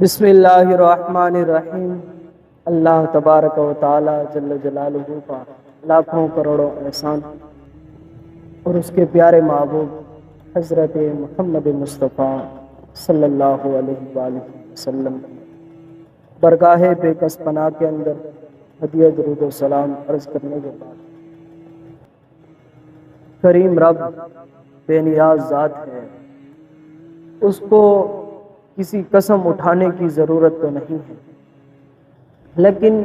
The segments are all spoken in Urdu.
بسم اللہ الرحمن الرحیم۔ اللہ تبارک و تعالی جل جلالہ کا لاکھوں کروڑوں احسان اور اس کے پیارے محبوب حضرت محمد مصطفیٰ صلی اللہ علیہ وآلہ وسلم برگاہ بے کس پناہ کے اندر ہدیہ درود و سلام عرض کرنے کے بعد، کریم رب بے نیاز ذات ہے، اس کو کسی قسم اٹھانے کی ضرورت تو نہیں ہے، لیکن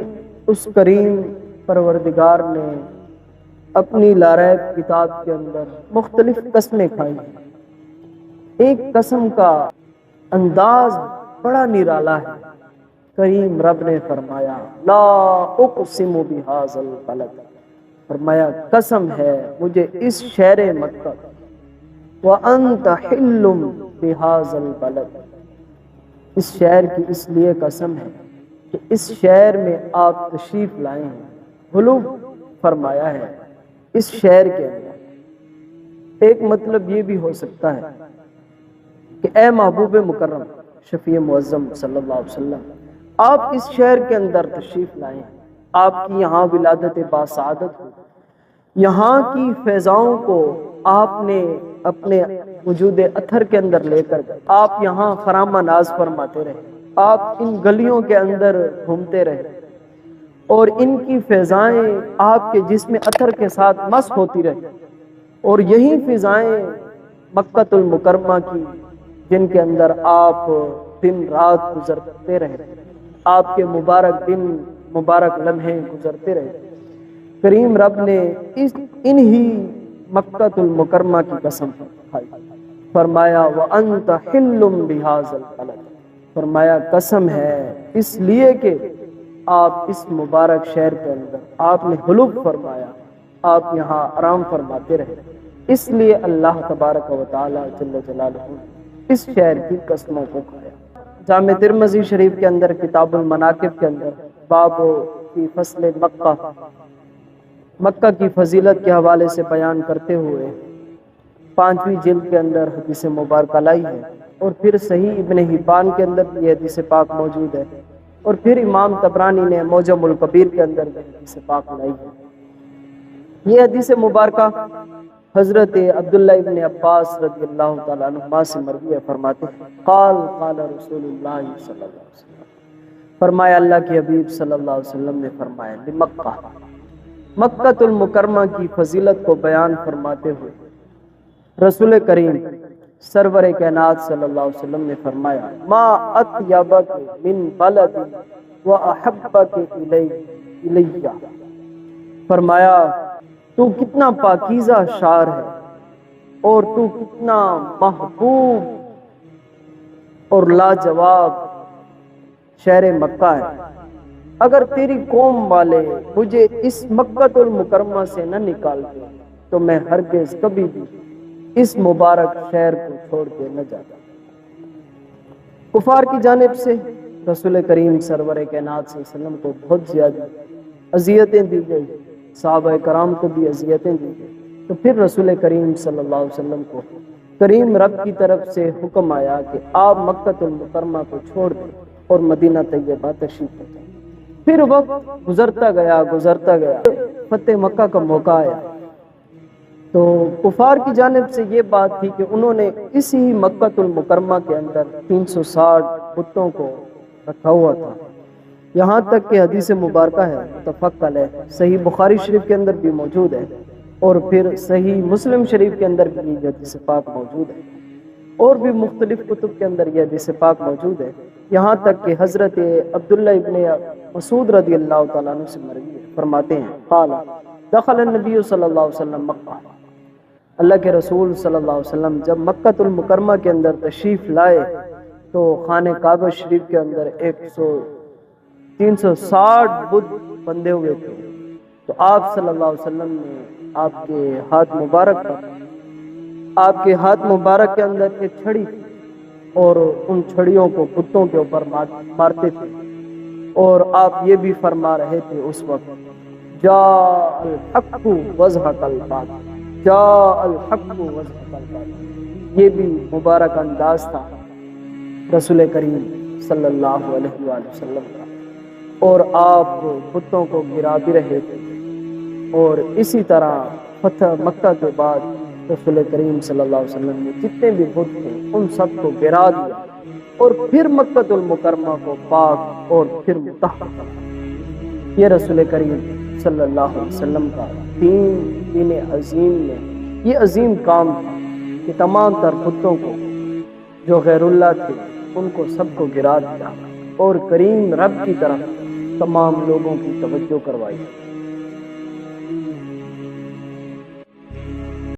اس کریم پروردگار نے اپنی لاریب کتاب کے اندر مختلف قسمیں کھائی ہیں۔ ایک قسم کا انداز بڑا نرالا ہے۔ کریم رب نے فرمایا لا اقسم بہذا البلد، فرمایا قسم ہے مجھے اس شہر مکہ وانت حل بہذا البلد، اس شہر کی اس لیے قسم ہے کہ اس شہر میں آپ تشریف لائے ہیں، حلول فرمایا ہے اس شہر کے اندر۔ ایک مطلب یہ بھی ہو سکتا ہے کہ اے محبوب مکرم شفیع معظم صلی اللہ علیہ وسلم، آپ اس شہر کے اندر تشریف لائے ہیں، آپ کی یہاں ولادت باسعادت ہو، یہاں کی فضاؤں کو آپ نے اپنے وجود اطہر کے اندر لے کر آپ یہاں فرامہ ناز فرماتے رہے، آپ ان گلیوں کے اندر گھومتے رہے اور ان کی فضائیں آپ کے جسم اطہر کے ساتھ مس ہوتی رہی، اور یہی فضائیں مکہ المکرمہ کی جن کے اندر آپ دن رات گزرتے رہے، آپ کے مبارک دن مبارک لمحے گزرتے رہے۔ کریم رب نے انہی مکہ المکرمہ کی قسم کھائی، فرمایا وَأَنْتَ حِلٌّ بِهَذَا الْبَلَدِ، فرمایا قسم ہے اس لیے کہ آپ اس مبارک شہر کے اندر آپ نے حلول فرمایا، آپ یہاں آرام فرماتے رہے، اس لیے اللہ تبارک و تعالی جل جلالہ اس شہر کی قسموں کو کھایا۔ جامع ترمذی شریف کے اندر کتاب المناقب کے اندر باب کی فصل مکہ کی فضیلت کے حوالے سے بیان کرتے ہوئے 5ویں جلد کے اندر حدیث مبارکہ لائی ہے، اور پھر صحیح ابن حبان کے اندر بھی حدیث پاک موجود ہے، اور پھر امام طبرانی نے معجم الکبیر کے اندر بھی حدیث پاک لائی ہے۔ یہ حدیث مبارکہ حضرت عبداللہ ابن عباس رضی اللہ تعالیٰ عنہما سے مروی ہے، فرماتے ہیں قال رسول اللہ صلی اللہ علیہ وسلم، فرمایا اللہ کے حبیب صلی اللہ علیہ وسلم نے فرمایا لمکہ، مکہ المکرمہ کی فضیلت کو بیان فرماتے ہوئے رسول کریم سرور کائنات صلی اللہ علیہ وسلم نے فرمایا ما اطیبک من بلد واحبک الی، فرمایا تو کتنا پاکیزہ شعر ہے اور تو کتنا محبوب اور لاجواب شہر مکہ ہے، اگر تیری قوم والے مجھے اس مکہ المکرمہ سے نہ نکالتے تو میں ہرگز کبھی بھی اس مبارک شہر کو چھوڑ کے نہ جاتا۔ کفار کی جانب سے رسول کریم سرور کائنات صلی اللہ علیہ وسلم کو بہت زیادہ اذیتیں دی گئی، صحابہ کرام کو بھی اذیتیں دی گئی، تو پھر رسول کریم صلی اللہ علیہ وسلم کو کریم رب کی طرف سے حکم آیا کہ آپ مکہ المکرمہ کو چھوڑ دیں اور مدینہ طیبہ تشریف لے جائیں۔ پھر وقت گزرتا گیا فتح مکہ کا موقع آیا، تو کفار کی جانب سے یہ بات تھی کہ انہوں نے اسی مکہ المکرمہ کے اندر 360 بتوں کو رکھا ہوا تھا، یہاں تک کہ حدیث مبارکہ ہے متفق علیہ، صحیح بخاری شریف کے اندر بھی موجود ہے، اور پھر صحیح مسلم شریف کے اندر بھی یہ حدیث پاک موجود ہے، اور بھی مختلف کتب کے اندر یہ حدیث پاک موجود ہے، یہاں تک کہ حضرت عبداللہ ابن مسعود رضی اللہ تعالیٰ عنہ سے مروی ہے، فرماتے ہیں قال دخل النبی صلی اللہ علیہ وسلم مکہ، اللہ کے رسول صلی اللہ علیہ وسلم جب مکہ المکرمہ کے اندر تشریف لائے تو خانہ کعبہ شریف کے اندر 360 بت بندے ہوئے تھے، تو آپ صلی اللہ علیہ وسلم نے آپ کے ہاتھ مبارک کے اندر ایک چھڑی تھی، اور ان چھڑیوں کو بتوں کے اوپر مارتے تھے، اور آپ یہ بھی فرما رہے تھے اس وقت جاء الحق وزهق الباطل، جاء الحق وزهق الباطل، یہ بھی مبارک انداز تھا رسول کریم صلی اللہ علیہ وآلہ وسلم کا، اور آپ بتوں کو گرا بھی رہے تھے، اور اسی طرح فتح مکہ کے بعد رسول کریم صلی اللہ علیہ وسلم نے جتنے بھی بت تھے ان سب کو گرا دیا، اور پھر مکہ المکرمہ کو پاک اور پھر مطہر۔ یہ رسول کریم صلی اللہ علیہ وسلم کا دین عظیم میں یہ عظیم کام تھا کہ تمام تر بتوں کو جو غیر اللہ تھے ان کو سب کو گرا دیا، اور کریم رب کی طرف تمام لوگوں کی توجہ کروائی۔